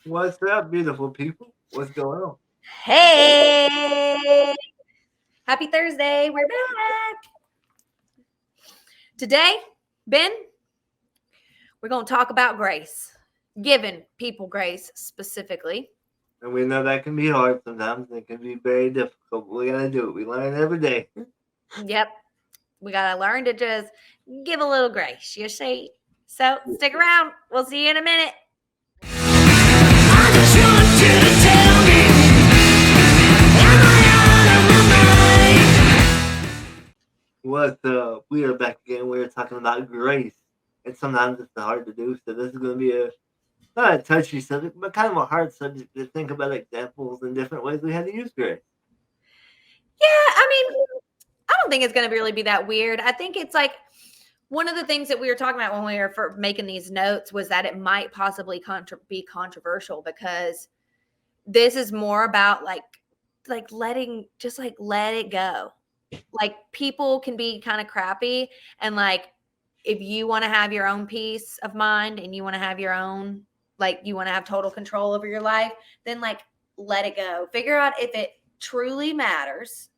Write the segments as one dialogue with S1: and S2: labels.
S1: What's up, beautiful people? What's going on?
S2: Hey, happy Thursday. We're back. Today, Ben, we're going to talk about grace, giving people grace specifically.
S1: And we know that can be hard sometimes and it can be very difficult. But we gotta do it. We learn every day.
S2: Yep, we got to learn to just give a little grace, you see. So stick around. We'll see you in a minute.
S3: I just want you to tell me, am I out of my mind?
S1: What's up? We are back again. We're talking about grace. And sometimes it's hard to do. So this is gonna be a not a touchy subject, but kind of a hard subject to think about examples and different ways we had to use grace.
S2: Yeah, I mean, I don't think it's going to really be that weird. I think it's like one of the things that we were talking about when we were making these notes was that it might possibly be controversial because this is more about like letting just like let it go. Like people can be kind of crappy and like if you want to have your own peace of mind and you want to have your own like you want to have total control over your life, then like let it go. Figure out if it truly matters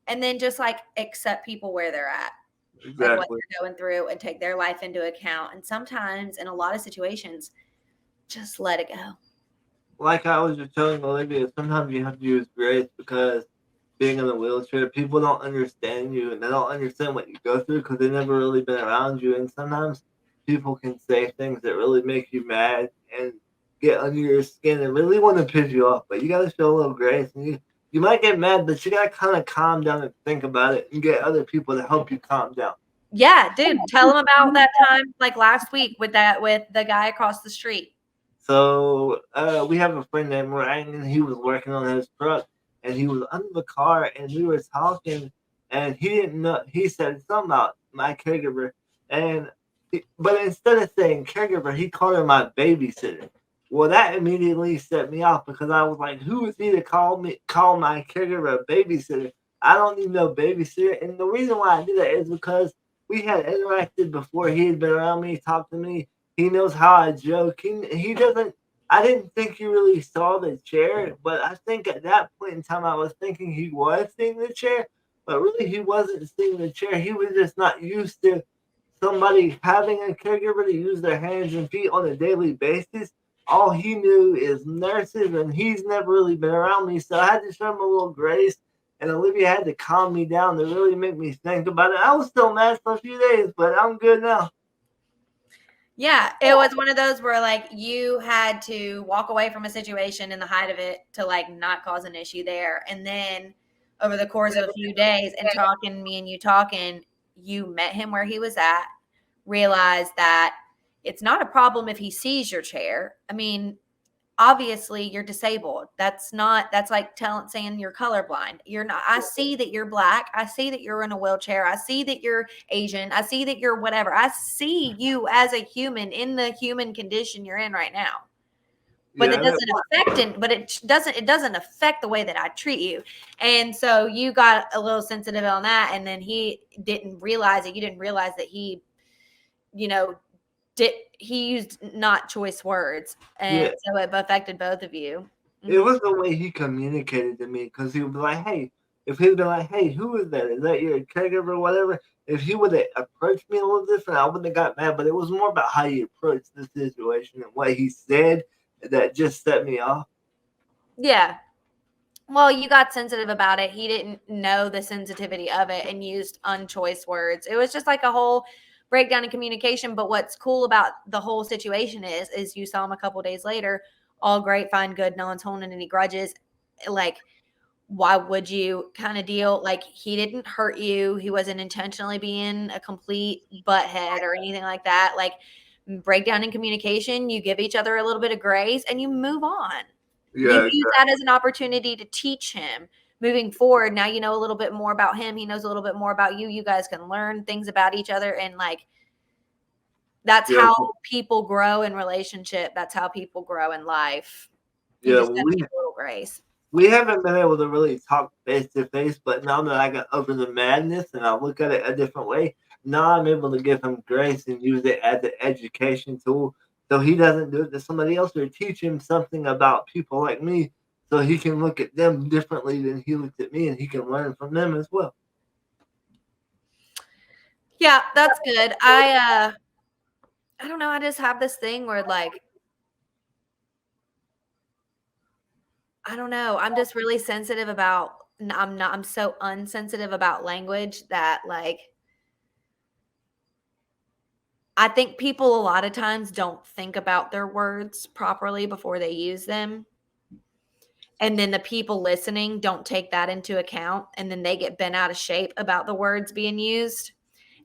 S2: and then just like accept people where they're at, like what
S1: Exactly.
S2: they're going through and take their life into account. And sometimes in a lot of situations, just let it go.
S1: Like I was just telling Olivia, sometimes you have to use grace because being in a wheelchair, people don't understand you and they don't understand what you go through because they've never really been around you. And sometimes people can say things that really make you mad and get under your skin and really want to piss you off. But you got to show a little grace. And you might get mad, but you got to kind of calm down and think about it and get other people to help you calm down.
S2: Yeah, dude, tell them about that time like last week with the guy across the street.
S1: So we have a friend named Ryan, and he was working on his truck, and he was under the car, and we were talking, and he didn't know. He said something about my caregiver, and but instead of saying caregiver, he called her my babysitter. Well, that immediately set me off because I was like, "Who is he to call my caregiver a babysitter? I don't need no babysitter." And the reason why I did that is because we had interacted before. He had been around me, talked to me, he knows how I joke. He doesn't. I didn't think he really saw the chair, but I think at that point in time I was thinking he was seeing the chair, but really he wasn't seeing the chair. He was just not used to somebody having a caregiver to use their hands and feet on a daily basis. All he knew is nurses, and he's never really been around me, so I had to show him a little grace. And Olivia had to calm me down to really make me think about it. I was still mad for a few days, but I'm good now.
S2: Yeah, it was one of those where like you had to walk away from a situation in the height of it to like not cause an issue there. And then over the course of a few days and talking, me and you talking, you met him where he was at, realized that it's not a problem if he sees your chair. I mean, obviously you're disabled. That's like saying you're colorblind. You're not. I see that you're black. I see that you're in a wheelchair. I see that you're Asian. I see that you're whatever. I see you as a human in the human condition you're in right now. But
S1: Yeah,
S2: it doesn't affect the way that I treat you. And so you got a little sensitive on that, and then he didn't realize it. You didn't realize that you know, he used not choice words, and
S1: yeah.
S2: so it affected both of you.
S1: It
S2: Mhm.
S1: was the way he communicated to me because he would be like, "Hey," if he'd been like, "Hey, who is that? Is that your caregiver or whatever?" If he would have approached me a little different, I wouldn't have got mad. But it was more about how he approached the situation and what he said that just set me off.
S2: Yeah. Well, you got sensitive about it. He didn't know the sensitivity of it and used unchoice words. It was just like a whole breakdown in communication. But what's cool about the whole situation is you saw him a couple days later, all great, fine, good. No one's holding any grudges. Like, why would you kind of deal? Like, he didn't hurt you. He wasn't intentionally being a complete butthead or anything like that. Like, breakdown in communication, you give each other a little bit of grace and you move on. You
S1: Yeah,
S2: use that as an opportunity to teach him moving forward. Now you know a little bit more about him. He knows a little bit more about you. You guys can learn things about each other. And like, that's
S1: yeah,
S2: how people grow in relationship. That's how people grow in life. You
S1: yeah.
S2: just
S1: Well,
S2: got to give a little grace.
S1: we haven't been able to really talk face to face, but now that I got over the madness and I look at it a different way, now I'm able to give him grace and use it as an education tool so he doesn't do it to somebody else, or teach him something about people like me, so he can look at them differently than he looks at me, and he can learn from them as well.
S2: Yeah, that's good. I don't know, I just have this thing where like I don't know, I'm just really sensitive about I'm so unsensitive about language that like I think people a lot of times don't think about their words properly before they use them. And then the people listening don't take that into account, and then they get bent out of shape about the words being used.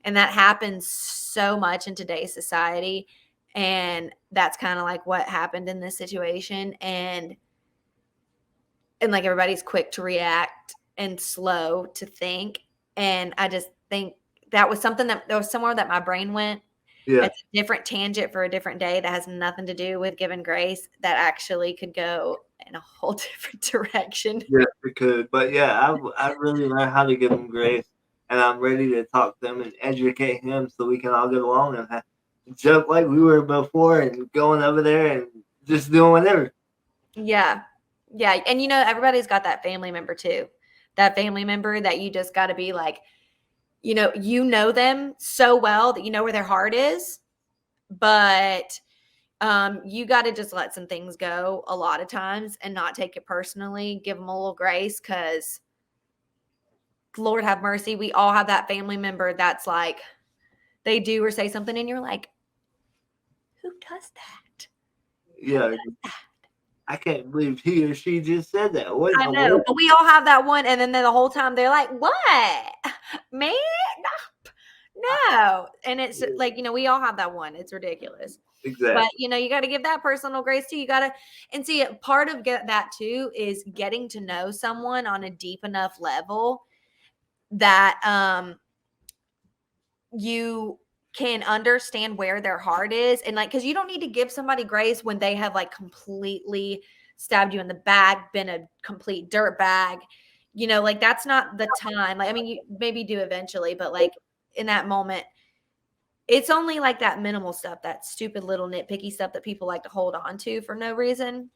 S2: And that happens so much in today's society. And that's kind of like what happened in this situation. And like everybody's quick to react and slow to think. And I just think that was something that there was somewhere that my brain went.
S1: Yeah,
S2: It's a different tangent for a different day that has nothing to do with giving grace that actually could go in a whole different direction.
S1: yeah, we could. But yeah, I really learned how to give him grace, and I'm ready to talk to him and educate him so we can all get along and joke like we were before, and going over there and just doing whatever.
S2: Yeah. Yeah. And everybody's got that family member too. That family member that you just got to be like, you know them so well that you know where their heart is, but you got to just let some things go a lot of times and not take it personally. Give them a little grace because Lord have mercy. We all have that family member that's like, they do or say something and you're like, who does that?
S1: Yeah, I can't believe he or she just said that. What in
S2: I
S1: the
S2: know,
S1: world?
S2: but we all have that one. And then the whole time they're like, what? Man? No. And it's like, we all have that one. It's ridiculous.
S1: Exactly.
S2: But, you got to give that personal grace too. You got to, and see, part of that too is getting to know someone on a deep enough level that you can understand where their heart is. And like, because you don't need to give somebody grace when they have like completely stabbed you in the back, been a complete dirt bag. Like that's not the time. Like, I mean, you maybe do eventually, but like in that moment, it's only like that minimal stuff, that stupid little nitpicky stuff that people like to hold on to for no reason.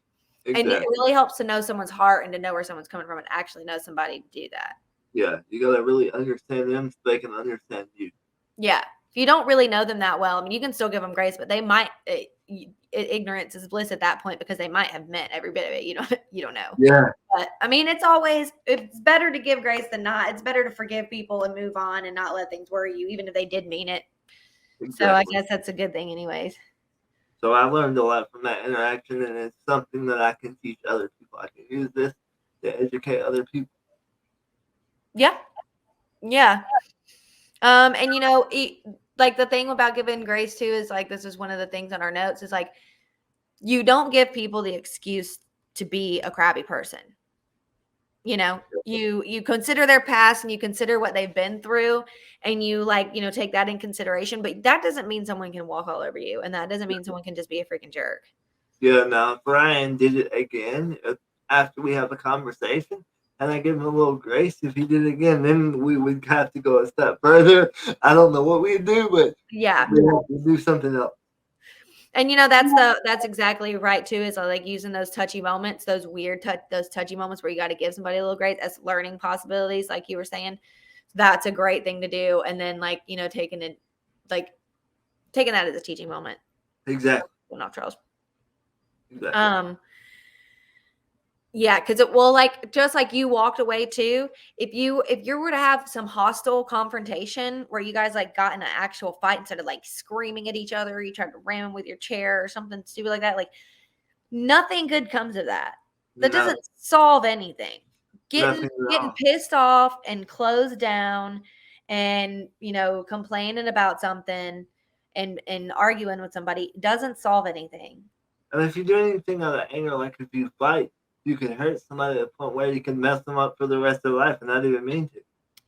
S2: And it really helps to know someone's heart and to know where someone's coming from and actually know somebody to do that.
S1: Yeah, you gotta really understand them so they can understand you.
S2: Yeah. If you don't really know them that well, I mean, you can still give them grace, but they might, ignorance is bliss at that point because they might have meant every bit of it. You don't know.
S1: Yeah.
S2: But I mean, it's better to give grace than not. It's better to forgive people and move on and not let things worry you, even if they did mean it. Exactly. So I guess that's a good thing anyways.
S1: So I learned a lot from that interaction, and it's something that I can teach other people. I can use this to educate other people.
S2: Yeah. Yeah. And like the thing about giving grace too is like, this is one of the things on our notes is like, you don't give people the excuse to be a crappy person. You consider their past and you consider what they've been through and you take that in consideration, but that doesn't mean someone can walk all over you. And that doesn't mean someone can just be a freaking jerk.
S1: Yeah. Now, Brian did it again after we have a conversation. And I give him a little grace. If he did it again, then we would have to go a step further. I don't know what we'd do, but
S2: yeah,
S1: we have to do something else.
S2: And that's exactly right too. Is like using those touchy moments, those those touchy moments where you got to give somebody a little grace as learning possibilities, like you were saying. That's a great thing to do. And then taking that as a teaching moment.
S1: Exactly.
S2: Well, not Charles.
S1: Exactly.
S2: Yeah, because just like you walked away too. If you were to have some hostile confrontation where you guys got in an actual fight instead of screaming at each other, you tried to ram them with your chair or something stupid like that, nothing good comes of that. That doesn't solve anything. Getting pissed off and closed down and complaining about something and arguing with somebody doesn't solve anything.
S1: And if you do anything out of anger, like if you fight, you can hurt somebody to the point where you can mess them up for the rest of their life and not even mean to.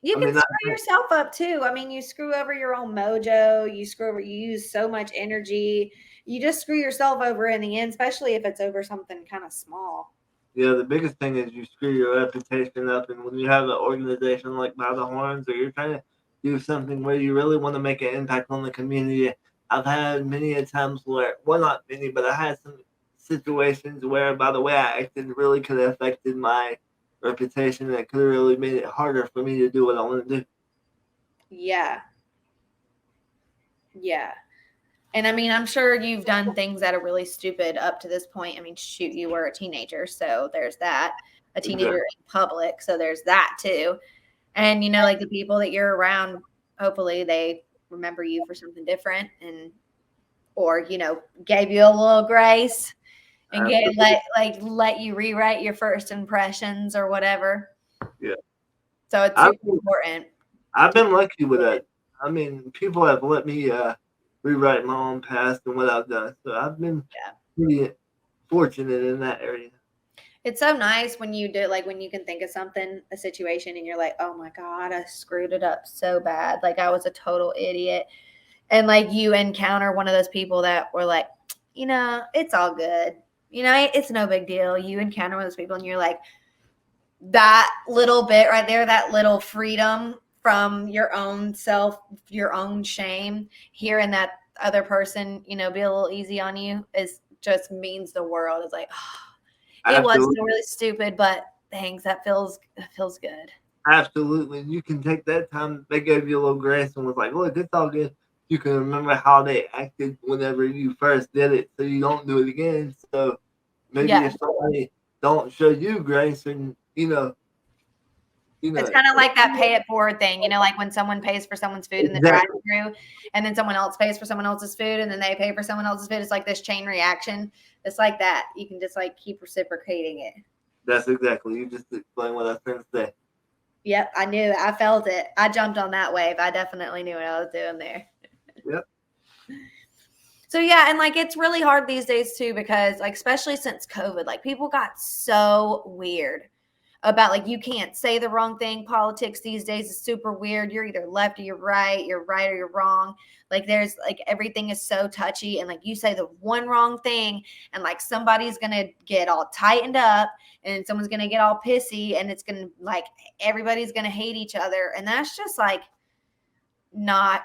S2: You can screw yourself up too. I mean, you screw over your own mojo. You use so much energy. You just screw yourself over in the end, especially if it's over something kind of small.
S1: Yeah, the biggest thing is you screw your reputation up. And when you have an organization like By the Horns, or you're trying to do something where you really want to make an impact on the community I've had many a times where, well, not many, but I had some situations where, by the way I acted, really could have affected my reputation, and it could have really made it harder for me to do what I want to do.
S2: Yeah. Yeah. And I mean, I'm sure you've done things that are really stupid up to this point. I mean, shoot, you were a teenager, so there's that. A teenager in public, so there's that too. And you know, like the people that you're around, hopefully they remember you for something different, and or you know, gave you a little grace and let you rewrite your first impressions or whatever.
S1: Yeah.
S2: So it's
S1: I've
S2: super important.
S1: I've been lucky with that. I mean, people have let me rewrite my own past and what I've done. So I've been pretty fortunate in that area.
S2: It's so nice when you do, like when you can think of something, a situation, and you're like, oh my God, I screwed it up so bad. Like I was a total idiot. And like you encounter one of those people that were like, you know, it's all good. You know, it's no big deal. You encounter one of those people and you're like, that little bit right there, that little freedom from your own self, your own shame, hearing that other person, you know, be a little easy on you is just means the world. It's like, oh, it was
S1: Absolutely.
S2: so really stupid, but thanks, that feels good.
S1: Absolutely. You can take that time. They gave you a little grace and was like, look, it's all good. You can remember how they acted whenever you first did it so you don't do it again. So maybe
S2: Yeah.
S1: if somebody don't show you grace and
S2: It's kind of like that pay it forward thing, you know, like when someone pays for someone's food in the
S1: exactly.
S2: drive-through, and then someone else pays for someone else's food, and then they pay for someone else's food. It's like this chain reaction. It's like that. You can just like keep reciprocating it.
S1: That's exactly. You just explained what I was trying to say.
S2: Yep, I knew it. I felt it. I jumped on that wave. I definitely knew what I was doing there.
S1: Yep.
S2: So yeah, and like it's really hard these days too because like especially since COVID, like people got so weird about like you can't say the wrong thing. Politics these days is super weird. You're either left or you're right or you're wrong. Like there's like everything is so touchy and like you say the one wrong thing and like somebody's going to get all tightened up and someone's going to get all pissy and it's going to like everybody's going to hate each other and that's just like not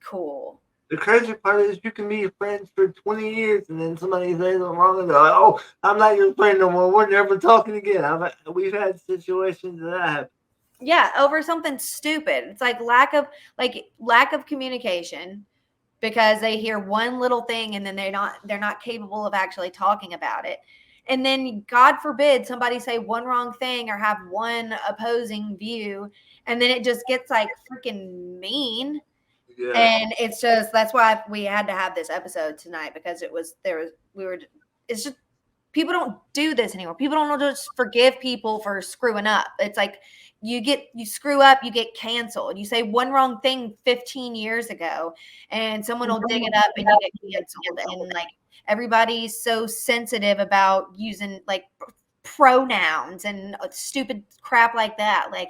S2: cool.
S1: The crazy part is you can be friends for 20 years and then somebody says something wrong and they're like, oh, I'm not your friend no more. We're never talking again. We've had situations that happen.
S2: Yeah, over something stupid. It's like lack of communication because they hear one little thing and then they're not capable of actually talking about it. And then God forbid somebody say one wrong thing or have one opposing view and then it just gets like freaking mean.
S1: Yeah.
S2: And it's just that's why we had to have this episode tonight because it's just people don't do this anymore. People don't just forgive people for screwing up. It's like you screw up, you get canceled. You say one wrong thing 15 years ago and someone will dig it up and you get canceled. And like everybody's so sensitive about using like pronouns and stupid crap like that. Like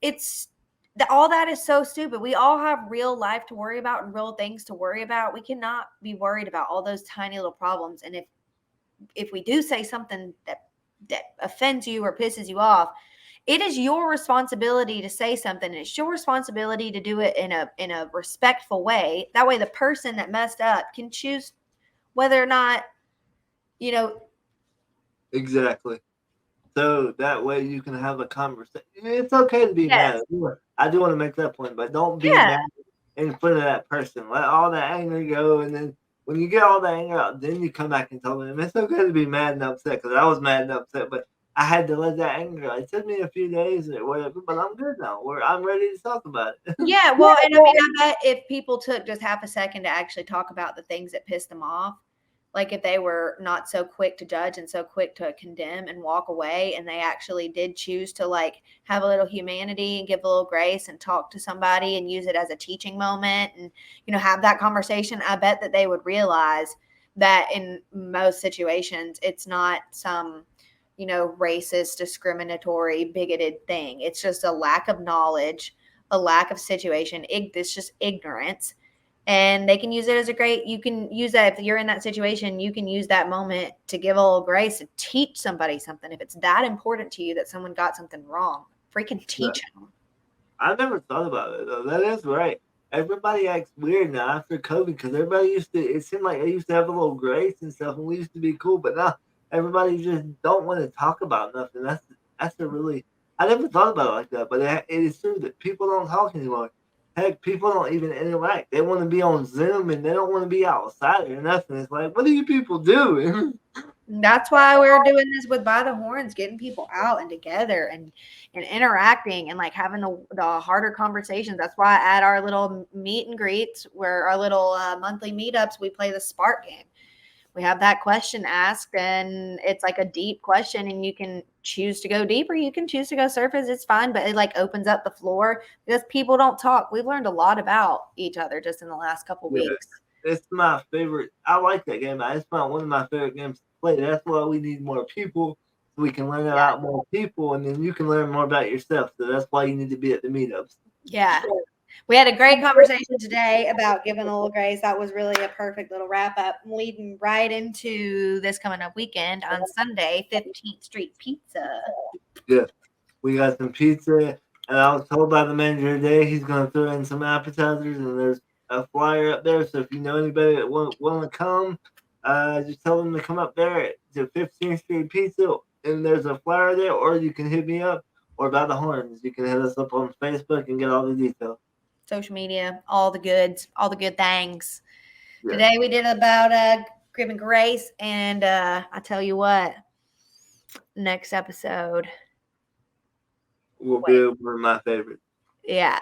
S2: it's all that is so stupid. We all have real life to worry about and real things to worry about. We cannot be worried about all those tiny little problems. And if we do say something that offends you or pisses you off, it is your responsibility to say something. And it's your responsibility to do it in a respectful way. That way the person that messed up can choose whether or not, you know.
S1: Exactly. So that way you can have a conversation. It's okay to be mad. I do want to make that point, but don't be mad in front of that person. Let all that anger go, and then when you get all that anger out, then you come back and tell them it's okay to be mad and upset because I was mad and upset, but I had to let that anger go. It took me a few days or whatever, but I'm good now. I'm ready to talk about it.
S2: Yeah, well, and I mean, I bet if people took just half a second to actually talk about the things that pissed them off, like if they were not so quick to judge and so quick to condemn and walk away and they actually did choose to like have a little humanity and give a little grace and talk to somebody and use it as a teaching moment and you know have that conversation, I bet that they would realize that in most situations it's not some you know racist, discriminatory, bigoted thing. It's just a lack of knowledge, a lack of situation. It's just ignorance. And they can use it as you can use that if you're in that situation, you can use that moment to give a little grace to teach somebody something. If it's that important to you that someone got something wrong, freaking teach them.
S1: I never thought about it though. That is right. everybody acts weird now after COVID because everybody used to. It seemed like they used to have a little grace and stuff, and we used to be cool. But now everybody just don't want to talk about nothing. That's a really. I never thought about it like that, but it is true that people don't talk anymore. Heck, people don't even interact. They want to be on Zoom and they don't want to be outside or nothing. It's like, what are you people doing?
S2: That's why we're doing this with By the Horns, getting people out and together and interacting and like having the harder conversations. That's why at our little meet and greets, where our little monthly meetups, we play the Spark game. We have that question asked, and it's like a deep question, and you can choose to go deeper. You can choose to go surface. It's fine, but it like opens up the floor because people don't talk. We've learned a lot about each other just in the last couple
S1: Yeah.
S2: weeks.
S1: It's my favorite. I like that game. It's one of my favorite games to play. That's why we need more people so we can learn about more people, and then you can learn more about yourself. So that's why you need to be at the meetups.
S2: Yeah. We had a great conversation today about giving a little grace. That was really a perfect little wrap up, leading right into this coming up weekend on Sunday, 15th Street Pizza.
S1: Yeah, we got some pizza, and I was told by the manager today he's going to throw in some appetizers, and there's a flyer up there. So if you know anybody that want to come, just tell them to come up there to 15th Street Pizza, and there's a flyer there, or you can hit me up or by the horns. You can hit us up on Facebook and get all the details.
S2: Social media, all the goods, all the good things.
S1: Yeah.
S2: Today we did about giving grace, and I tell you what, next episode
S1: Will be one of my favorites.
S2: Yeah,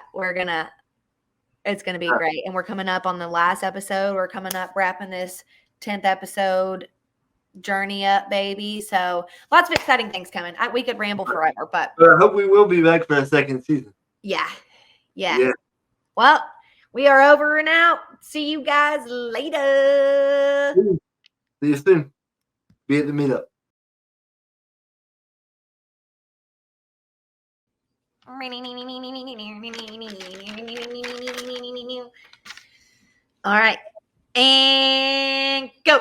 S2: it's gonna be great. And we're coming up on the last episode. We're coming up wrapping this 10th episode journey up, baby. So lots of exciting things coming. We could ramble forever, but
S1: I hope we will be back for a second season.
S2: yeah. Well, we are over and out. See you guys later.
S1: See you soon. Be at the meetup.
S2: All right. And go.